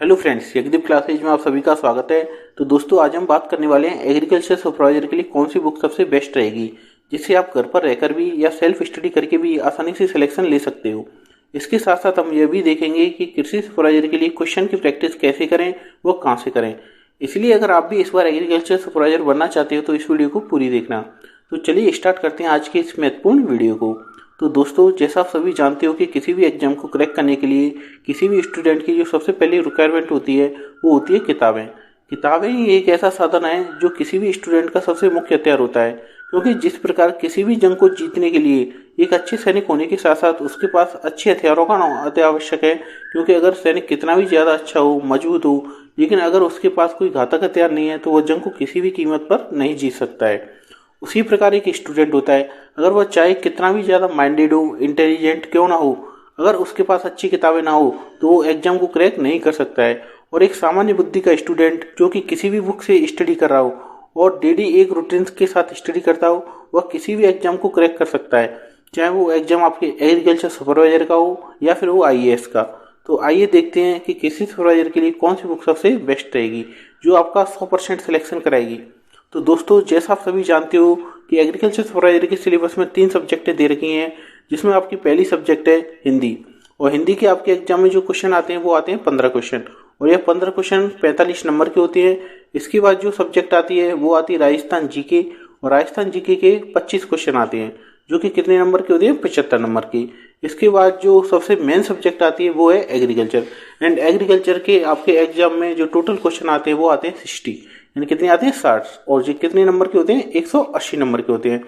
Hello friends, यज्ञदीप classes में आप सभी का स्वागत है। तो दोस्तों, आज हम बात करने वाले हैं एग्रीकल्चर सुपरवाइजर के लिए कौन सी बुक सबसे बेस्ट रहेगी, जिससे आप घर पर रहकर भी या सेल्फ स्टडी करके भी आसानी से सिलेक्शन ले सकते हो। इसके साथ साथ हम यह भी देखेंगे कि कृषि सुपरवाइजर के लिए क्वेश्चन की प्रैक्टिस कैसे करें, वो कहाँ से करें। इसलिए अगर आप भी इस बार एग्रीकल्चर सुपरवाइजर बनना चाहते हो तो इस वीडियो को पूरी देखना। तो चलिए स्टार्ट करते हैं आज की इस महत्वपूर्ण वीडियो को। तो दोस्तों, जैसा आप सभी जानते हो कि किसी भी एग्जाम को क्रैक करने के लिए किसी भी स्टूडेंट की जो सबसे पहली रिक्वायरमेंट होती है वो होती है किताबें। किताबें ही एक ऐसा साधन है जो किसी भी स्टूडेंट का सबसे मुख्य हथियार होता है, क्योंकि जिस प्रकार किसी भी जंग को जीतने के लिए एक अच्छे सैनिक होने के साथ साथ उसके पास अच्छे हथियारों का होना अति आवश्यक है। क्योंकि अगर सैनिक कितना भी ज़्यादा अच्छा हो, मजबूत हो, लेकिन अगर उसके पास कोई घातक हथियार नहीं है तो वह जंग को किसी भी कीमत पर नहीं जीत सकता है। उसी प्रकार एक स्टूडेंट होता है, अगर वह चाहे कितना भी ज़्यादा माइंडेड हो, इंटेलिजेंट क्यों ना हो, अगर उसके पास अच्छी किताबें ना हो तो वो एग्जाम को क्रैक नहीं कर सकता है। और एक सामान्य बुद्धि का स्टूडेंट जो कि किसी भी बुक से स्टडी कर रहा हो और डेली एक रूटीन के साथ स्टडी करता हो, वह किसी भी एग्जाम को क्रैक कर सकता है, चाहे वो एग्जाम आपके एग्रीकल्चर सुपरवाइजर का हो या फिर वो आईएएस का। तो आइए देखते हैं कि कृषि सुपरवाइजर के लिए कौन सी बुक सबसे बेस्ट रहेगी जो आपका 100% सिलेक्शन कराएगी। तो दोस्तों, जैसा आप सभी जानते हो कि एग्रीकल्चर सुपरवाइजर के सिलेबस में 3 सब्जेक्टें दे रखी हैं, जिसमें आपकी पहली सब्जेक्ट है हिंदी। और हिंदी के आपके एग्जाम में जो क्वेश्चन आते हैं वो आते हैं 15 क्वेश्चन, और ये 15 क्वेश्चन 45 नंबर के होते हैं। इसके बाद जो सब्जेक्ट आती है वो आती है राजस्थान जीके, और राजस्थान जीके के 25 क्वेश्चन आते हैं जो कि कितने नंबर के होते हैं, 75 नंबर के। इसके बाद जो सबसे मेन सब्जेक्ट आती है वो है एग्रीकल्चर, एंड एग्रीकल्चर के आपके एग्जाम में जो टोटल क्वेश्चन आते हैं वो आते हैं 60, यानी कितने आते हैं 60, और जो कितने नंबर के होते हैं, 180 नंबर के होते हैं।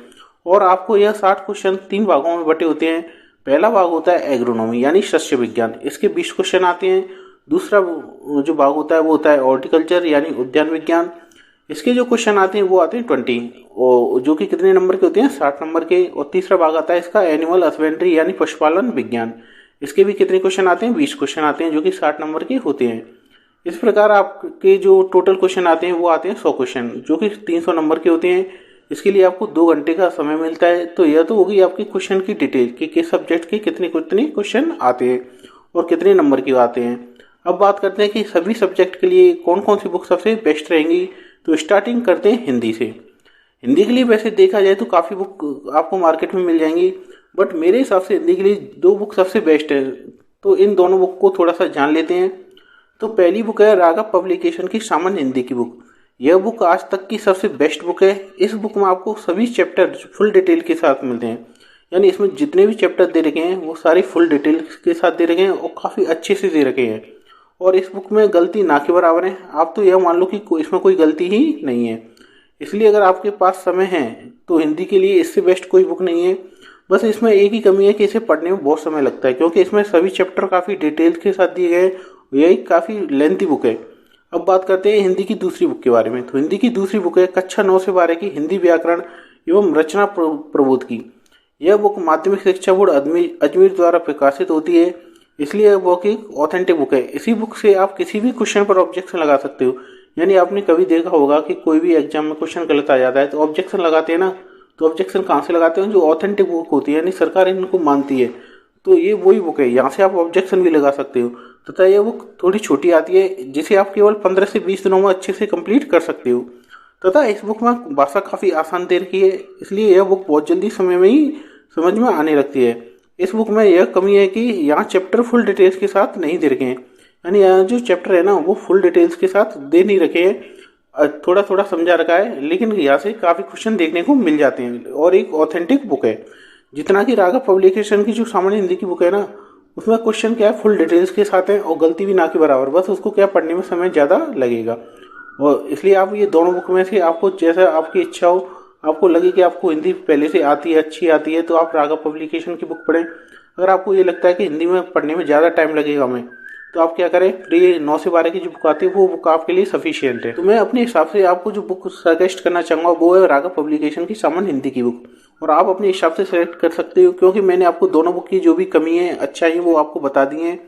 और आपको यह 60 क्वेश्चन 3 भागों में बटे होते हैं। पहला भाग होता है एग्रोनॉमी यानी शस्य विज्ञान, इसके 20 क्वेश्चन आते हैं। दूसरा जो भाग होता है वो होता है हॉर्टिकल्चर यानी उद्यान विज्ञान, इसके जो क्वेश्चन आते हैं वो आते हैं 20, और जो कि कितने नंबर के होते हैं, 60 नंबर के। और तीसरा भाग आता है इसका एनिमल हस्बेंड्री यानी पशुपालन विज्ञान, इसके भी कितने क्वेश्चन आते हैं, 20 क्वेश्चन आते हैं जो कि 60 नंबर के होते हैं। इस प्रकार आपके जो टोटल क्वेश्चन आते हैं वो आते हैं 100 क्वेश्चन जो कि 300 नंबर के होते हैं। इसके लिए आपको 2 घंटे का समय मिलता है। तो यह तो होगी आपकी क्वेश्चन की डिटेल कि किस सब्जेक्ट के कितने कितने क्वेश्चन आते हैं और कितने नंबर के आते हैं। अब बात करते हैं कि सभी सब्जेक्ट के लिए कौन कौन सी बुक सबसे बेस्ट रहेंगी। तो स्टार्टिंग करते हैं हिंदी से। हिंदी के लिए वैसे देखा जाए तो काफ़ी बुक आपको मार्केट में मिल जाएंगी, बट मेरे हिसाब से हिंदी के लिए 2 बुक सबसे बेस्ट है। तो इन दोनों बुक को थोड़ा सा जान लेते हैं। तो पहली बुक है राघव पब्लिकेशन की सामान्य हिंदी की बुक। यह बुक आज तक की सबसे बेस्ट बुक है। इस बुक में आपको सभी चैप्टर फुल डिटेल के साथ मिलते हैं, यानी इसमें जितने भी चैप्टर दे रखे हैं वो सारे फुल डिटेल के साथ दे रखे हैं और काफ़ी अच्छे से दे रखे हैं। और इस बुक में गलती ना के बराबर है। आप तो यह मान लो कि इसमें कोई गलती ही नहीं है। इसलिए अगर आपके पास समय है तो हिंदी के लिए इससे बेस्ट कोई बुक नहीं है। बस इसमें एक ही कमी है कि इसे पढ़ने में बहुत समय लगता है, क्योंकि इसमें सभी चैप्टर काफ़ी डिटेल्स के साथ दिए गए। यही काफ़ी लेंथी बुक है। अब बात करते हैं हिंदी की दूसरी बुक के बारे में। तो हिंदी की दूसरी बुक है कक्षा 9 से 12 की हिंदी व्याकरण एवं रचना प्रबोध की। यह बुक माध्यमिक शिक्षा बोर्ड अजमेर द्वारा प्रकाशित होती है, इसलिए यह बुक एक ऑथेंटिक बुक है। इसी बुक से आप किसी भी क्वेश्चन पर ऑब्जेक्शन लगा सकते हो। यानी आपने कभी देखा होगा कि कोई भी एग्जाम में क्वेश्चन गलत आ जाता है तो ऑब्जेक्शन लगाते हैं ना, तो ऑब्जेक्शन कहाँ से लगाते हैं, जो ऑथेंटिक बुक होती है, यानी सरकार इनको मानती है। तो ये वही बुक है, यहाँ से आप ऑब्जेक्शन भी लगा सकते हो। तथा यह बुक थोड़ी छोटी आती है, जिसे आप केवल 15 से 20 दिनों में अच्छे से कंप्लीट कर सकते हो। तथा इस बुक में भाषा काफ़ी आसान दे रखी है, इसलिए यह बुक बहुत जल्दी समय में ही समझ में आने लगती है। इस बुक में यह कमी है कि यहाँ चैप्टर फुल डिटेल्स के साथ नहीं दे रखे हैं, यानी यहाँ जो चैप्टर है ना वो फुल डिटेल्स के साथ दे नहीं रखे हैं, थोड़ा थोड़ा समझा रखा है, लेकिन यहाँ से काफ़ी क्वेश्चन देखने को मिल जाते हैं। और एक ऑथेंटिक बुक है। जितना कि राघव पब्लिकेशन की जो सामान्य हिंदी की बुक है ना, उसमें क्वेश्चन क्या है, फुल डिटेल्स के साथ है और गलती भी ना के बराबर। बस उसको क्या पढ़ने में समय ज़्यादा लगेगा। और इसलिए आप ये दोनों बुक में से आपको जैसा आपकी इच्छा हो, आपको लगे कि आपको हिंदी पहले से आती है, अच्छी आती है, तो आप राघव पब्लिकेशन की बुक पढ़ें। अगर आपको ये लगता है कि हिंदी में पढ़ने में ज़्यादा टाइम लगेगा हमें, तो आप क्या करें, फिर ये 9 से 12 की जो बुक आती है वो बुक आपके लिए सफिशियंट है। तो मैं अपने हिसाब से आपको जो बुक सजेस्ट करना चाहूँगा वो है राघव पब्लिकेशन की सामान्य हिंदी की बुक। और आप अपने हिसाब से सेलेक्ट कर सकते हो, क्योंकि मैंने आपको दोनों बुक की जो भी कमी है, अच्छा है, वो आपको बता दी है।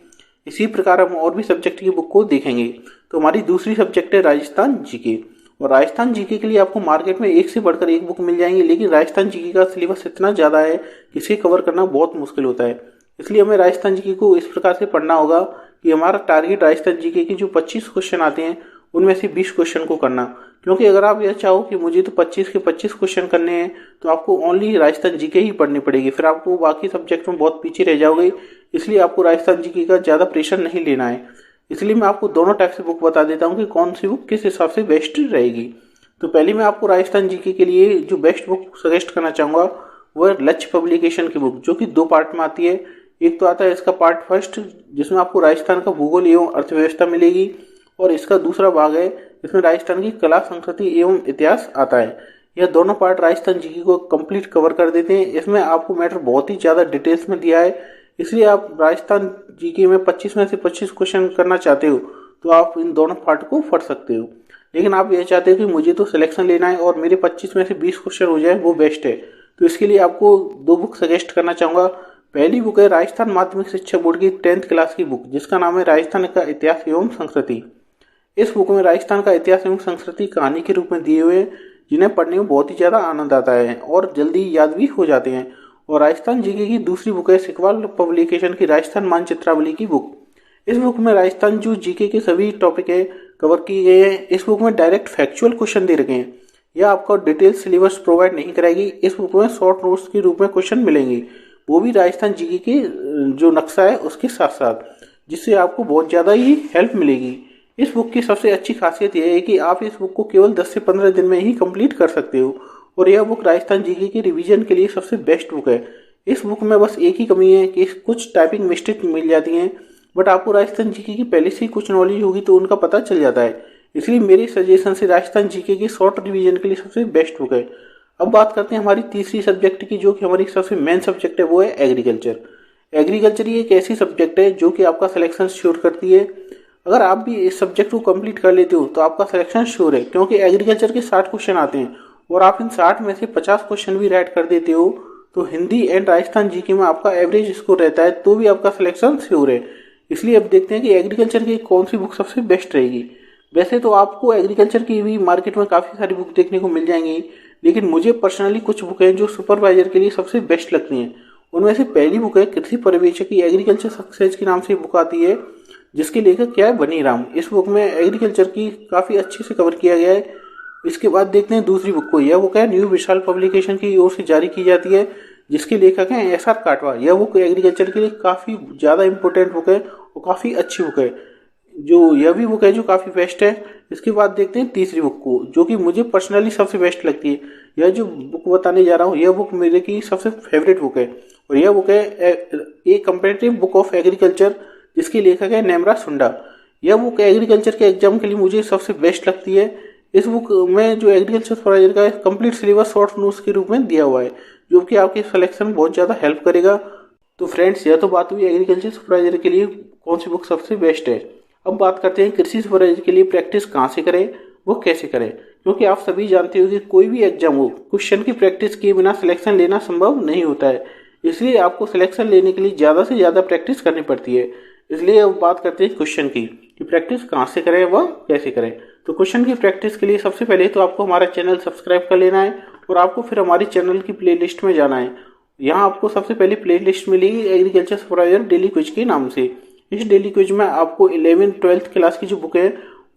इसी प्रकार हम और भी सब्जेक्ट की बुक को देखेंगे। तो हमारी दूसरी सब्जेक्ट है राजस्थान जीके। और राजस्थान जीके के लिए आपको मार्केट में एक से बढ़कर एक बुक मिल जाएंगी, लेकिन राजस्थान जीके का सिलेबस इतना ज़्यादा है कि इसे कवर करना बहुत मुश्किल होता है। इसलिए हमें राजस्थान जीके को इस प्रकार से पढ़ना होगा कि हमारा टारगेट राजस्थान जीके के जो 25 क्वेश्चन आते हैं उनमें से 20 क्वेश्चन को करना। क्योंकि अगर आप यह चाहो कि मुझे तो 25 के 25 क्वेश्चन करने हैं तो आपको ओनली राजस्थान जीके ही पढ़नी पड़ेगी, फिर आपको बाकी सब्जेक्ट में बहुत पीछे रह जाओगे। इसलिए आपको राजस्थान जीके का ज़्यादा प्रेशर नहीं लेना है। इसलिए मैं आपको दोनों टाइप से बुक बता देता हूँ कि कौन सी बुक किस हिसाब से बेस्ट रहेगी। तो पहले मैं आपको राजस्थान जीके के लिए जो बेस्ट बुक सजेस्ट करना चाहूँगा वह लक्ष्य पब्लिकेशन की बुक, जो कि 2 पार्ट में आती है। एक तो आता है इसका पार्ट फर्स्ट, जिसमें आपको राजस्थान का भूगोल एवं अर्थव्यवस्था मिलेगी, और इसका दूसरा भाग है इसमें राजस्थान की कला, संस्कृति एवं इतिहास आता है। यह दोनों पार्ट राजस्थान जीके को कंप्लीट कवर कर देते हैं। इसमें आपको मैटर बहुत ही ज़्यादा डिटेल्स में दिया है। इसलिए आप राजस्थान जीके में 25 में से 25 क्वेश्चन करना चाहते हो तो आप इन दोनों पार्ट को पढ़ सकते हो। लेकिन आप ये चाहते हो कि मुझे तो सिलेक्शन लेना है और मेरे 25 में से 20 क्वेश्चन हो जाए, वो बेस्ट है, तो इसके लिए आपको 2 बुक सजेस्ट करना चाहूँगा। पहली बुक है राजस्थान माध्यमिक शिक्षा बोर्ड की 10th क्लास की बुक, जिसका नाम है राजस्थान का इतिहास एवं संस्कृति। इस बुक में राजस्थान का इतिहास एवं संस्कृति कहानी के रूप में दिए हुए, जिन्हें पढ़ने में बहुत ही ज़्यादा आनंद आता है और जल्दी याद भी हो जाते हैं। और राजस्थान जीके की दूसरी बुक है सिकवाल पब्लिकेशन की राजस्थान मानचित्रावली की बुक। इस बुक में राजस्थान जो जीके के सभी टॉपिक है कवर किए गए हैं। इस बुक में डायरेक्ट फैक्चुअल क्वेश्चन दे रखे हैं। यह आपको डिटेल सिलेबस प्रोवाइड नहीं कराएगी। इस बुक में शॉर्ट नोट्स के रूप में क्वेश्चन मिलेंगे, वो भी राजस्थान जीके के जो नक्शा है उसके साथ साथ, जिससे आपको बहुत ज़्यादा ही हेल्प मिलेगी। इस बुक की सबसे अच्छी खासियत यह है कि आप इस बुक को केवल 10 से 15 दिन में ही कंप्लीट कर सकते हो, और यह बुक राजस्थान जीके के रिवीजन के लिए सबसे बेस्ट बुक है। इस बुक में बस एक ही कमी है कि कुछ टाइपिंग मिस्टेक मिल जाती हैं, बट आपको राजस्थान जीके की पहले से ही कुछ नॉलेज होगी तो उनका पता चल जाता है। इसलिए मेरे सजेशन से राजस्थान जीके की शॉर्ट रिवीजन के लिए सबसे बेस्ट बुक है। अब बात करते हैं हमारी तीसरी सब्जेक्ट की, जो कि हमारी सबसे मेन सब्जेक्ट है, वो है एग्रीकल्चर। एग्रीकल्चर ये एक ऐसी सब्जेक्ट है जो कि आपका सिलेक्शन श्योर करती है। अगर आप भी इस सब्जेक्ट को कंप्लीट कर लेते हो तो आपका सिलेक्शन श्योर है, क्योंकि एग्रीकल्चर के 60 क्वेश्चन आते हैं और आप इन 60 में से 50 क्वेश्चन भी राइट कर देते हो तो हिंदी एंड राजस्थान जीके में आपका एवरेज स्कोर रहता है, तो भी आपका सिलेक्शन श्योर है। इसलिए अब देखते हैं कि एग्रीकल्चर की कौन सी बुक सबसे बेस्ट रहेगी। वैसे तो आपको एग्रीकल्चर की भी मार्केट में काफ़ी सारी बुक देखने को मिल जाएंगी, लेकिन मुझे पर्सनली कुछ बुक हैं जो सुपरवाइजर के लिए सबसे बेस्ट लगती हैं। उनमें से पहली बुक है कृषि पर्यवेक्षक की एग्रीकल्चर सक्सेस के नाम से बुक आती है, जिसके लेखक क्या है, बनी राम। इस बुक में एग्रीकल्चर की काफ़ी अच्छे से कवर किया गया है। इसके बाद देखते हैं दूसरी बुक को। यह बुक है न्यू विशाल पब्लिकेशन की ओर से जारी की जाती है, जिसके लेखक हैं एस आर काटवा। यह बुक एग्रीकल्चर के लिए काफ़ी ज़्यादा इंपॉर्टेंट बुक है और काफ़ी अच्छी बुक है, जो यह भी बुक है जो काफ़ी बेस्ट है। इसके बाद देखते हैं तीसरी बुक को, जो कि मुझे पर्सनली सबसे बेस्ट लगती है। यह जो बुक बताने जा रहा हूँ, यह बुक मेरे की सबसे फेवरेट बुक है, और यह बुक है ए कंपेरेटिव बुक ऑफ एग्रीकल्चर, जिसकी लेखक है नेमरा सुंडा। यह बुक एग्रीकल्चर के एग्जाम के लिए मुझे सबसे बेस्ट लगती है। इस बुक में जो एग्रीकल्चर सुपरवाइजर का कंप्लीट सिलेबस शॉर्ट नोट्स के रूप में दिया हुआ है, जो कि आपकी सिलेक्शन बहुत ज़्यादा हेल्प करेगा। तो फ्रेंड्स, यह तो बात हुई एग्रीकल्चर सुपरवाइजर के लिए कौन सी बुक सबसे बेस्ट है। अब बात करते हैं कृषि सुपरवाइजर के लिए प्रैक्टिस कहाँ से करें, वो कैसे करें। क्योंकि आप सभी जानते हो कि कोई भी एग्जाम हो, क्वेश्चन की प्रैक्टिस किए बिना सिलेक्शन लेना संभव नहीं होता है। इसलिए आपको सिलेक्शन लेने के लिए ज़्यादा से ज़्यादा प्रैक्टिस करनी पड़ती है। इसलिए अब बात करते हैं क्वेश्चन की, कि प्रैक्टिस कहाँ से करें व कैसे करें। तो क्वेश्चन की प्रैक्टिस के लिए सबसे पहले तो आपको हमारा चैनल सब्सक्राइब कर लेना है, और आपको फिर हमारे चैनल की प्लेलिस्ट में जाना है। यहाँ आपको सबसे पहले प्लेलिस्ट मिलेगी एग्रीकल्चर सुपरवाइजर डेली क्विज के नाम से। इस डेली क्विज में आपको 11th-12th क्लास की जो बुक है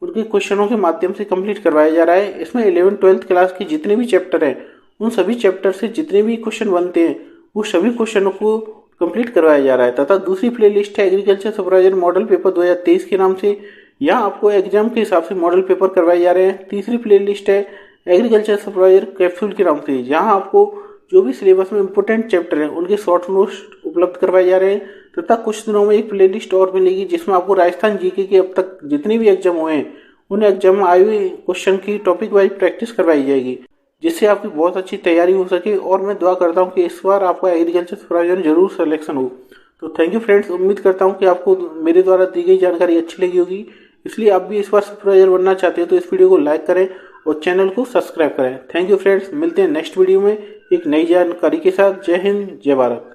उनके क्वेश्चनों के माध्यम से कंप्लीट करवाया जा रहा है। इसमें 11th-12th क्लास के जितने भी चैप्टर हैं, उन सभी चैप्टर से जितने भी क्वेश्चन बनते हैं, वो सभी क्वेश्चनों को कंप्लीट करवाया जा रहा है। तथा दूसरी प्लेलिस्ट है एग्रीकल्चर सुपरवाइजर मॉडल पेपर 2023 के नाम से। यहाँ आपको एग्जाम के हिसाब से मॉडल पेपर करवाए जा रहे हैं। तीसरी प्लेलिस्ट है एग्रीकल्चर सुपरवाइजर कैप्सूल के नाम से, जहाँ आपको जो भी सिलेबस में इंपोर्टेंट चैप्टर हैं उनके शॉर्ट नोट्स उपलब्ध करवाए जा रहे हैं। तथा कुछ दिनों में एक प्लेलिस्ट और मिलेगी, जिसमें आपको राजस्थान जीके के अब तक जितने भी एग्जाम हुए हैं उन एग्जाम में आए हुए क्वेश्चन की टॉपिक वाइज प्रैक्टिस करवाई जाएगी, जिससे आपकी बहुत अच्छी तैयारी हो सके। और मैं दुआ करता हूँ कि इस बार आपका एग्रीकल्चर सुपरवाइजर जरूर सिलेक्शन हो। तो थैंक यू फ्रेंड्स, उम्मीद करता हूँ कि आपको मेरे द्वारा दी गई जानकारी अच्छी लगी होगी। इसलिए आप भी इस बार सुपरवाइजर बनना चाहते हो तो इस वीडियो को लाइक करें और चैनल को सब्सक्राइब करें। थैंक यू फ्रेंड्स, मिलते हैं नेक्स्ट वीडियो में एक नई जानकारी के साथ। जय हिंद, जय भारत।